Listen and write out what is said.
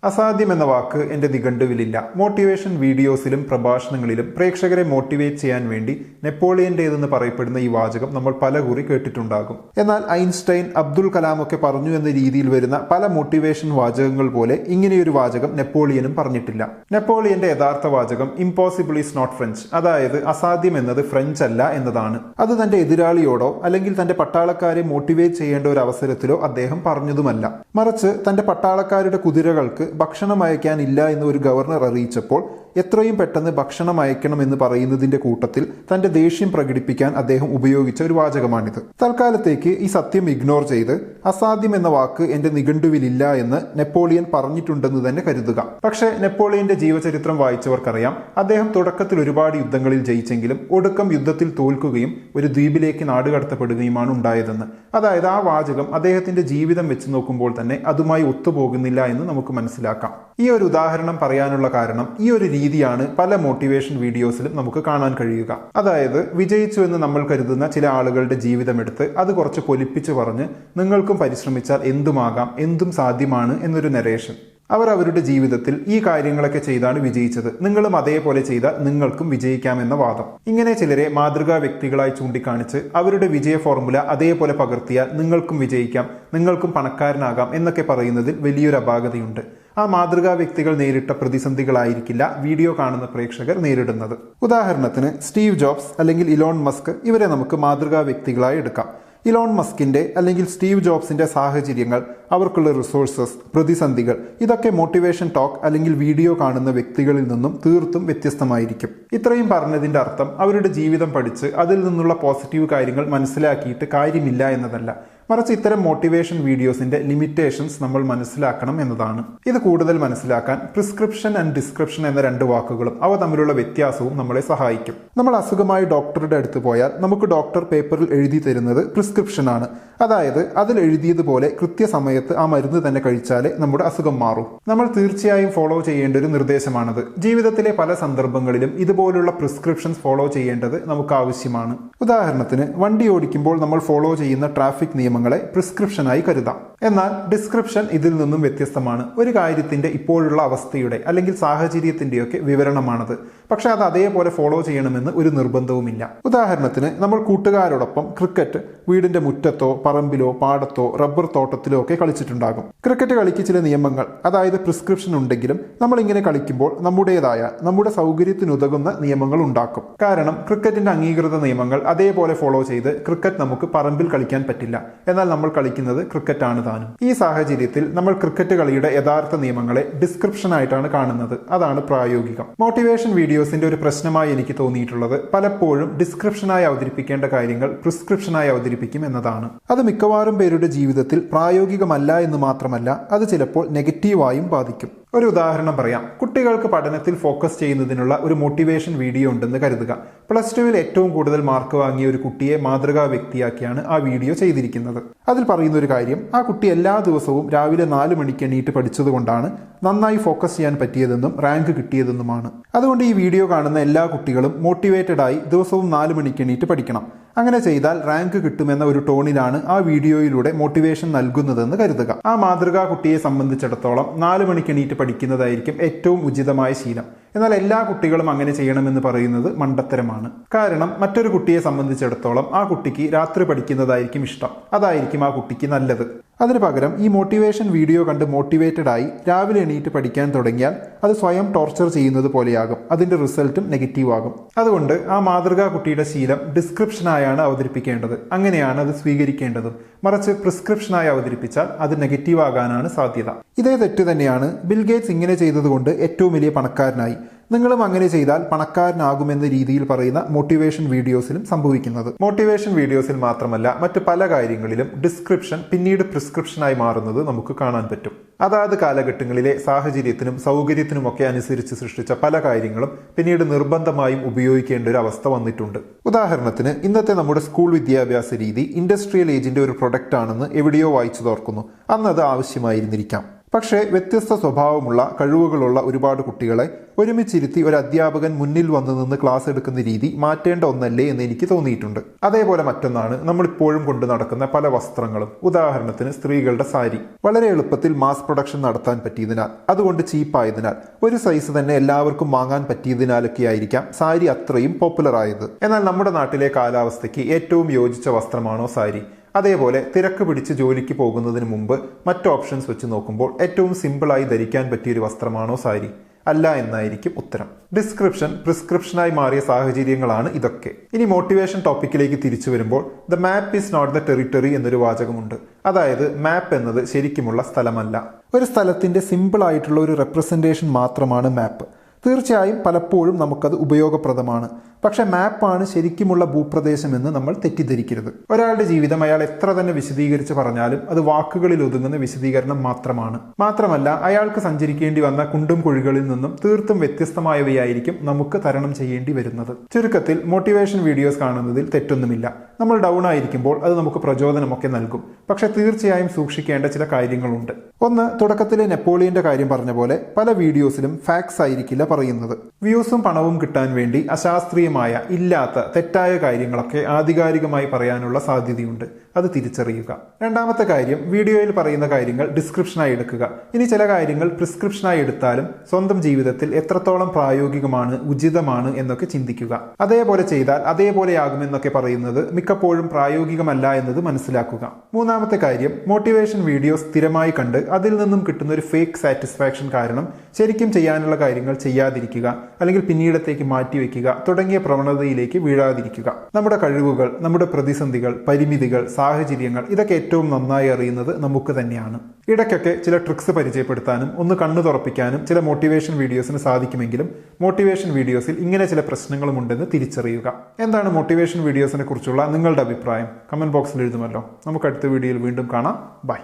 അസാധ്യം എന്ന വാക്ക് എന്റെ നിഘണ്ടുവിലില്ല. മോട്ടിവേഷൻ വീഡിയോസിലും പ്രഭാഷണങ്ങളിലും പ്രേക്ഷകരെ മോട്ടിവേറ്റ് ചെയ്യാൻ വേണ്ടി നെപ്പോളിയന്റേതെന്ന് പറയപ്പെടുന്ന ഈ വാചകം നമ്മൾ പലകുറി കേട്ടിട്ടുണ്ടാകും. എന്നാൽ ഐൻസ്റ്റൈൻ, അബ്ദുൽ കലാം ഒക്കെ പറഞ്ഞു എന്ന രീതിയിൽ വരുന്ന പല മോട്ടിവേഷൻ വാചകങ്ങൾ പോലെ ഇങ്ങനെയൊരു വാചകം നെപ്പോളിയനും പറഞ്ഞിട്ടില്ല. നെപ്പോളിയന്റെ യഥാർത്ഥ വാചകം ഇംപോസിബിൾ ഈസ് നോട്ട് ഫ്രഞ്ച്, അതായത് അസാധ്യം എന്നത് ഫ്രഞ്ച് അല്ല എന്നതാണ്. അത് തന്റെ എതിരാളിയോടോ അല്ലെങ്കിൽ തന്റെ പട്ടാളക്കാരെ മോട്ടിവേറ്റ് ചെയ്യേണ്ട ഒരു അവസരത്തിലോ അദ്ദേഹം പറഞ്ഞതുമല്ല. മറിച്ച് തന്റെ പട്ടാളക്കാരുടെ കുതിരകൾക്ക് ഭക്ഷണം അയക്കാനില്ല എന്ന് ഒരു ഗവർണർ അറിയിച്ചപ്പോൾ എത്രയും പെട്ടെന്ന് ഭക്ഷണം അയക്കണം എന്ന് പറയുന്നതിന്റെ കൂട്ടത്തിൽ തന്റെ ദേഷ്യം പ്രകടിപ്പിക്കാൻ അദ്ദേഹം ഉപയോഗിച്ച ഒരു വാചകമാണിത്. തൽക്കാലത്തേക്ക് ഈ സത്യം ഇഗ്നോർ ചെയ്ത് അസാധ്യം എന്ന വാക്ക് എന്റെ നിഘണ്ടുവിലില്ല എന്ന് നെപ്പോളിയൻ പറഞ്ഞിട്ടുണ്ടെന്ന് തന്നെ കരുതുക. പക്ഷേ നെപ്പോളിയന്റെ ജീവചരിത്രം വായിച്ചവർക്കറിയാം, അദ്ദേഹം തുടക്കത്തിൽ ഒരുപാട് യുദ്ധങ്ങളിൽ ജയിച്ചെങ്കിലും ഒടുക്കം യുദ്ധത്തിൽ തോൽക്കുകയും ഒരു ദ്വീപിലേക്ക് നാടുകടത്തപ്പെടുകയുമാണ് ഉണ്ടായതെന്ന്. അതായത് ആ വാചകം അദ്ദേഹത്തിന്റെ ജീവിതം വെച്ച് നോക്കുമ്പോൾ തന്നെ അതുമായി ഒത്തുപോകുന്നില്ല എന്ന് നമുക്ക് മനസ്സിലാക്കാം. ഈ ഒരു ഉദാഹരണം പറയാനുള്ള കാരണം ഈ ഒരു രീതിയാണ് പല മോട്ടിവേഷൻ വീഡിയോസിലും നമുക്ക് കാണാൻ കഴിയുക. അതായത് വിജയിച്ചു എന്ന് നമ്മൾ കരുതുന്ന ചില ആളുകളുടെ ജീവിതമെടുത്ത് അത് കുറച്ച് പൊലിപ്പിച്ചു പറഞ്ഞ് നിങ്ങൾക്കും പരിശ്രമിച്ചാൽ എന്തുമാകാം, എന്തും സാധ്യമാണ് എന്നൊരു നരേഷൻ. അവർ അവരുടെ ജീവിതത്തിൽ ഈ കാര്യങ്ങളൊക്കെ ചെയ്താണ് വിജയിച്ചത്, നിങ്ങളും അതേപോലെ ചെയ്താൽ നിങ്ങൾക്കും വിജയിക്കാമെന്ന വാദം. ഇങ്ങനെ ചിലരെ മാതൃകാ വ്യക്തികളായി ചൂണ്ടിക്കാണിച്ച് അവരുടെ വിജയ ഫോർമുല അതേപോലെ പകർത്തിയാൽ നിങ്ങൾക്കും വിജയിക്കാം, നിങ്ങൾക്കും പണക്കാരനാകാം എന്നൊക്കെ പറയുന്നതിൽ വലിയൊരു അപാകതയുണ്ട്. ആ മാതൃകാ വ്യക്തികൾ നേരിട്ട പ്രതിസന്ധികളായിരിക്കില്ല വീഡിയോ കാണുന്ന പ്രേക്ഷകർ നേരിടുന്നത്. ഉദാഹരണത്തിന് സ്റ്റീവ് ജോബ്സ് അല്ലെങ്കിൽ ഇലോൺ മസ്ക്, ഇവരെ നമുക്ക് മാതൃകാ വ്യക്തികളായി എടുക്കാം. ഇലോൺ മസ്കിന്റെ അല്ലെങ്കിൽ സ്റ്റീവ് ജോബ്സിന്റെ സാഹചര്യങ്ങൾ, അവർക്കുള്ള റിസോഴ്സസ്, പ്രതിസന്ധികൾ, ഇതൊക്കെ മോട്ടിവേഷൻ ടോക്ക് അല്ലെങ്കിൽ വീഡിയോ കാണുന്ന വ്യക്തികളിൽ നിന്നും തീർത്തും വ്യത്യസ്തമായിരിക്കും. ഇത്രയും പറഞ്ഞതിന്റെ അർത്ഥം അവരുടെ ജീവിതം പഠിച്ച് അതിൽ നിന്നുള്ള പോസിറ്റീവ് കാര്യങ്ങൾ മനസ്സിലാക്കിയിട്ട് കാര്യമില്ല എന്നതല്ല. മറിച്ച് ഇത്തരം മോട്ടിവേഷൻ വീഡിയോസിന്റെ ലിമിറ്റേഷൻസ് നമ്മൾ മനസ്സിലാക്കണം എന്നതാണ്. ഇത് കൂടുതൽ മനസ്സിലാക്കാൻ പ്രിസ്ക്രിപ്ഷൻ ആൻഡ് ഡിസ്ക്രിപ്ഷൻ എന്ന രണ്ട് വാക്കുകളും അവ തമ്മിലുള്ള വ്യത്യാസവും നമ്മളെ സഹായിക്കും. നമ്മൾ അസുഖമായി ഡോക്ടറുടെ അടുത്ത് പോയാൽ നമുക്ക് ഡോക്ടർ പേപ്പറിൽ എഴുതി തരുന്നത് പ്രിസ്ക്രിപ്ഷൻ ആണ്. അതായത് അതിൽ എഴുതിയതുപോലെ കൃത്യസമയത്ത് ആ മരുന്ന് തന്നെ കഴിച്ചാലേ നമ്മുടെ അസുഖം മാറും. നമ്മൾ തീർച്ചയായും ഫോളോ ചെയ്യേണ്ട ഒരു നിർദ്ദേശമാണത്. ജീവിതത്തിലെ പല സന്ദർഭങ്ങളിലും ഇതുപോലുള്ള പ്രിസ്ക്രിപ്ഷൻസ് ഫോളോ ചെയ്യേണ്ടത് നമുക്ക് ആവശ്യമാണ്. ഉദാഹരണത്തിന് വണ്ടി ഓടിക്കുമ്പോൾ നമ്മൾ ഫോളോ ചെയ്യുന്ന ട്രാഫിക് നിയമങ്ങളെ പ്രിസ്ക്രിപ്ഷനായി കരുതാം. എന്നാൽ ഡിസ്ക്രിപ്ഷൻ ഇതിൽ നിന്നും വ്യത്യസ്തമാണ്. ഒരു കാര്യത്തിന്റെ ഇപ്പോഴുള്ള അവസ്ഥയുടെ അല്ലെങ്കിൽ സാഹചര്യത്തിന്റെയൊക്കെ വിവരണമാണത്. പക്ഷെ അത് അതേപോലെ ഫോളോ ചെയ്യണമെന്ന് ഒരു നിർബന്ധവുമില്ല. ഉദാഹരണത്തിന് നമ്മൾ കൂട്ടുകാരോടൊപ്പം ക്രിക്കറ്റ് വീടിന്റെ മുറ്റത്തോ പറമ്പിലോ പാടത്തോ റബ്ബർ തോട്ടത്തിലോ ഒക്കെ കളിച്ചിട്ടുണ്ടാകും. ക്രിക്കറ്റ് കളിക്ക് ചില നിയമങ്ങൾ, അതായത് പ്രിസ്ക്രിപ്ഷൻ ഉണ്ടെങ്കിലും നമ്മൾ ഇങ്ങനെ കളിക്കുമ്പോൾ നമ്മുടേതായ, നമ്മുടെ സൗകര്യത്തിനുതകുന്ന നിയമങ്ങൾ ഉണ്ടാക്കും. കാരണം ക്രിക്കറ്റിന്റെ അംഗീകൃത നിയമങ്ങൾ അതേപോലെ ഫോളോ ചെയ്ത് ക്രിക്കറ്റ് നമുക്ക് പറമ്പിൽ കളിക്കാൻ പറ്റില്ല. എന്നാൽ നമ്മൾ കളിക്കുന്നത് ക്രിക്കറ്റ് ആണ് താനും. ഈ സാഹചര്യത്തിൽ നമ്മൾ ക്രിക്കറ്റ് കളിയുടെ യഥാർത്ഥ നിയമങ്ങളെ ഡിസ്ക്രിപ്ഷൻ ആയിട്ടാണ് കാണുന്നത്. അതാണ് പ്രായോഗികം. മോട്ടിവേഷൻ വീഡിയോസിന്റെ ഒരു പ്രശ്നമായി എനിക്ക് തോന്നിയിട്ടുള്ളത് പലപ്പോഴും ഡിസ്ക്രിപ്ഷനായി അവതരിപ്പിക്കേണ്ട കാര്യങ്ങൾ പ്രിസ്ക്രിപ്ഷനായി അവതരിപ്പിക്കും എന്നതാണ്. അത് മിക്കവാറും പേരുടെ ജീവിതത്തിൽ പ്രായോഗികമല്ല എന്ന് മാത്രമല്ല, അത് ചിലപ്പോൾ നെഗറ്റീവായും ബാധിക്കും. ഒരു ഉദാഹരണം പറയാം. കുട്ടികൾക്ക് പഠനത്തിൽ ഫോക്കസ് ചെയ്യുന്നതിനുള്ള ഒരു മോട്ടിവേഷൻ വീഡിയോ ഉണ്ടെന്ന് കരുതുക. +2 ഏറ്റവും കൂടുതൽ മാർക്ക് വാങ്ങിയ ഒരു കുട്ടിയെ മാതൃകാ വ്യക്തിയാക്കിയാണ് ആ വീഡിയോ ചെയ്തിരിക്കുന്നത്. അതിൽ പറയുന്ന ഒരു കാര്യം, ആ കുട്ടി എല്ലാ ദിവസവും രാവിലെ 4 മണിക്ക് എണീറ്റ് പഠിച്ചതുകൊണ്ടാണ് നന്നായി ഫോക്കസ് ചെയ്യാൻ പറ്റിയതെന്നും റാങ്ക് കിട്ടിയതെന്നുമാണ്. അതുകൊണ്ട് ഈ വീഡിയോ കാണുന്ന എല്ലാ കുട്ടികളും മോട്ടിവേറ്റഡ് ആയി ദിവസവും 4 മണിക്ക് എണീറ്റ് പഠിക്കണം. അങ്ങനെ ചെയ്താൽ റാങ്ക് കിട്ടുമെന്ന ഒരു ടോണിലാണ് ആ വീഡിയോയിലൂടെ മോട്ടിവേഷൻ നൽകുന്നതെന്ന് കരുതുക. ആ മാതൃകാ കുട്ടിയെ സംബന്ധിച്ചിടത്തോളം 4 മണിക്ക് എണീറ്റ് പഠിക്കുന്നതായിരിക്കും ഏറ്റവും ഉചിതമായ ശീലം. എന്നാൽ എല്ലാ കുട്ടികളും അങ്ങനെ ചെയ്യണമെന്ന് പറയുന്നത് മണ്ടത്തരമാണ്. കാരണം മറ്റൊരു കുട്ടിയെ സംബന്ധിച്ചിടത്തോളം ആ കുട്ടിക്ക് രാത്രി പഠിക്കുന്നതായിരിക്കും ഇഷ്ടം. അതായിരിക്കും ആ കുട്ടിക്ക് നല്ലത്. അതിനു പകരം ഈ മോട്ടിവേഷൻ വീഡിയോ കണ്ട് മോട്ടിവേറ്റഡ് ആയി രാവിലെ എണീറ്റ് പഠിക്കാൻ തുടങ്ങിയാൽ അത് സ്വയം ടോർച്ചർ ചെയ്യുന്നത് പോലെയാകും. അതിന്റെ റിസൾട്ടും നെഗറ്റീവ് ആകും. അതുകൊണ്ട് ആ മാതൃകാ കുട്ടിയുടെ ശീലം ഡിസ്ക്രിപ്ഷനായാണ് അവതരിപ്പിക്കേണ്ടത്. അങ്ങനെയാണ് അത് സ്വീകരിക്കേണ്ടത്. മറിച്ച് പ്രിസ്ക്രിപ്ഷനായി അവതരിപ്പിച്ചാൽ അത് നെഗറ്റീവ് ആകാനാണ് സാധ്യത. ഇതേ തെറ്റ് തന്നെയാണ് ബിൽ ഗേറ്റ്സ് ഇങ്ങനെ ചെയ്തതുകൊണ്ട് ഏറ്റവും വലിയ പണക്കാരനായി, നിങ്ങളും അങ്ങനെ ചെയ്താൽ പണക്കാരനാകുമെന്ന രീതിയിൽ പറയുന്ന മോട്ടിവേഷൻ വീഡിയോസിലും സംഭവിക്കുന്നത്. മോട്ടിവേഷൻ വീഡിയോസിൽ മാത്രമല്ല, മറ്റ് പല കാര്യങ്ങളിലും ഡിസ്ക്രിപ്ഷൻ പിന്നീട് പ്രിസ്ക്രിപ്ഷനായി മാറുന്നത് നമുക്ക് കാണാൻ പറ്റും. അതാത് കാലഘട്ടങ്ങളിലെ സാഹചര്യത്തിനും സൗകര്യത്തിനുമൊക്കെ അനുസരിച്ച് സൃഷ്ടിച്ച പല കാര്യങ്ങളും പിന്നീട് നിർബന്ധമായും ഉപയോഗിക്കേണ്ട ഒരു അവസ്ഥ വന്നിട്ടുണ്ട്. ഉദാഹരണത്തിന് ഇന്നത്തെ നമ്മുടെ സ്കൂൾ വിദ്യാഭ്യാസ രീതി ഇൻഡസ്ട്രിയൽ ഏജിന്റെ ഒരു പ്രൊഡക്റ്റ് ആണെന്ന് എവിടെയോ വായിച്ചു തോർക്കുന്നു. അന്ന് അത് ആവശ്യമായിരുന്നിരിക്കാം. പക്ഷേ വ്യത്യസ്ത സ്വഭാവമുള്ള കഴിവുകളുള്ള ഒരുപാട് കുട്ടികളെ ഒരുമിച്ചിരുത്തി ഒരു അധ്യാപകൻ മുന്നിൽ വന്നു നിന്ന് ക്ലാസ് എടുക്കുന്ന രീതി മാറ്റേണ്ട ഒന്നല്ലേ എന്ന് എനിക്ക് തോന്നിയിട്ടുണ്ട്. അതേപോലെ മറ്റൊന്നാണ് നമ്മളിപ്പോഴും കൊണ്ടു നടക്കുന്ന പല വസ്ത്രങ്ങളും. ഉദാഹരണത്തിന് സ്ത്രീകളുടെ സാരി. വളരെ എളുപ്പത്തിൽ മാസ് പ്രൊഡക്ഷൻ നടത്താൻ പറ്റിയതിനാൽ, അതുകൊണ്ട് ചീപ്പായതിനാൽ, ഒരു സൈസ് തന്നെ എല്ലാവർക്കും വാങ്ങാൻ പറ്റിയതിനാലൊക്കെ ആയിരിക്കാം സാരി അത്രയും പോപ്പുലർ ആയത്. എന്നാൽ നമ്മുടെ നാട്ടിലെ കാലാവസ്ഥയ്ക്ക് ഏറ്റവും യോജിച്ച വസ്ത്രമാണോ സാരി? അതേപോലെ തിരക്ക് പിടിച്ച് ജോലിക്ക് പോകുന്നതിന് മുമ്പ് മറ്റ് ഓപ്ഷൻസ് വെച്ച് നോക്കുമ്പോൾ ഏറ്റവും സിമ്പിളായി ധരിക്കാൻ പറ്റിയൊരു വസ്ത്രമാണോ സാരി? അല്ല എന്നായിരിക്കും ഉത്തരം. ഡിസ്ക്രിപ്ഷൻ പ്രിസ്ക്രിപ്ഷനായി മാറിയ സാഹചര്യങ്ങളാണ് ഇതൊക്കെ. ഇനി മോട്ടിവേഷൻ ടോപ്പിക്കിലേക്ക് തിരിച്ചു വരുമ്പോൾ the map is not the territory എന്നൊരു വാചകമുണ്ട്. അതായത് മാപ്പ് എന്നത് ശരിക്കുമുള്ള സ്ഥലമല്ല, ഒരു സ്ഥലത്തിന്റെ സിമ്പിൾ ആയിട്ടുള്ള ഒരു റെപ്രസെന്റേഷൻ മാത്രമാണ് മാപ്പ്. തീർച്ചയായും പലപ്പോഴും നമുക്കത് ഉപയോഗപ്രദമാണ്. പക്ഷെ മാപ്പാണ് ശരിക്കുമുള്ള ഭൂപ്രദേശം എന്ന് നമ്മൾ തെറ്റിദ്ധരിക്കരുത്. ഒരാളുടെ ജീവിതം അയാൾ എത്ര തന്നെ വിശദീകരിച്ച് പറഞ്ഞാലും അത് വാക്കുകളിൽ ഒതുങ്ങുന്ന വിശദീകരണം മാത്രമാണ്. മാത്രമല്ല അയാൾക്ക് സഞ്ചരിക്കേണ്ടി വന്ന കുണ്ടും കുഴികളിൽ നിന്നും തീർത്തും വ്യത്യസ്തമായവയായിരിക്കും നമുക്ക് തരണം ചെയ്യേണ്ടി വരുന്നത്. ചുരുക്കത്തിൽ മോട്ടിവേഷൻ വീഡിയോസ് കാണുന്നതിൽ തെറ്റൊന്നുമില്ല. നമ്മൾ ഡൗൺ ആയിരിക്കുമ്പോൾ അത് നമുക്ക് പ്രചോദനമൊക്കെ നൽകും. പക്ഷെ തീർച്ചയായും സൂക്ഷിക്കേണ്ട ചില കാര്യങ്ങളുണ്ട്. ഒന്ന്, തുടക്കത്തിലെ നെപ്പോളിയന്റെ കാര്യം പറഞ്ഞ പോലെ പല വീഡിയോസിലും ഫാക്ട്സ് ആയിരിക്കില്ല പറയുന്നത്. വ്യൂസും പണവും കിട്ടാൻ വേണ്ടി അശാസ്ത്രീയമായ ഇല്ലാത്ത തെറ്റായ കാര്യങ്ങളൊക്കെ ആധികാരികമായി പറയാനുള്ള സാധ്യതയുണ്ട്. അത് തിരിച്ചറിയുക. രണ്ടാമത്തെ കാര്യം, വീഡിയോയിൽ പറയുന്ന കാര്യങ്ങൾ ഡിസ്ക്രിപ്ഷനായി എടുക്കുക. ഇനി ചില കാര്യങ്ങൾ പ്രിസ്ക്രിപ്ഷനായി എടുത്താലും സ്വന്തം ജീവിതത്തിൽ എത്രത്തോളം പ്രായോഗികമാണ്, ഉചിതമാണ് എന്നൊക്കെ ചിന്തിക്കുക. അതേപോലെ ചെയ്താൽ അതേപോലെയാകുമെന്നൊക്കെ പറയുന്നത് മിക്കപ്പോഴും പ്രായോഗികമല്ല എന്നത് മനസ്സിലാക്കുക. മൂന്നാമത്തെ കാര്യം, മോട്ടിവേഷൻ വീഡിയോസ് സ്ഥിരമായി കണ്ട് അതിൽ നിന്നും കിട്ടുന്ന ഒരു ഫേക്ക് സാറ്റിസ്ഫാക്ഷൻ കാരണം ശരിക്കും ചെയ്യാനുള്ള കാര്യങ്ങൾ ചെയ്യാതിരിക്കുക, അല്ലെങ്കിൽ പിന്നീടത്തേക്ക് മാറ്റിവെക്കുക തുടങ്ങിയ പ്രവണതയിലേക്ക് വീഴാതിരിക്കുക. നമ്മുടെ കഴിവുകൾ, നമ്മുടെ പ്രതിസന്ധികൾ, പരിമിതികൾ, സാഹചര്യങ്ങൾ ഇതൊക്കെ ഏറ്റവും നന്നായി അറിയുന്നത് നമുക്ക് തന്നെയാണ്. ഇടയ്ക്കൊക്കെ ചില ട്രിക്സ് പരിചയപ്പെടുത്താനും ഒന്ന് കണ്ണു തുറപ്പിക്കാനും ചില മോട്ടിവേഷൻ വീഡിയോസിന് സാധിക്കുമെങ്കിലും മോട്ടിവേഷൻ വീഡിയോസിൽ ഇങ്ങനെ ചില പ്രശ്നങ്ങളും ഉണ്ടെന്ന് തിരിച്ചറിയുക. എന്താണ് മോട്ടിവേഷൻ വീഡിയോസിനെ കുറിച്ചുള്ള നിങ്ങളുടെ അഭിപ്രായം? കമന്റ് ബോക്സിൽ എഴുതുമല്ലോ. നമുക്ക് അടുത്ത വീഡിയോയിൽ വീണ്ടും കാണാം. ബൈ.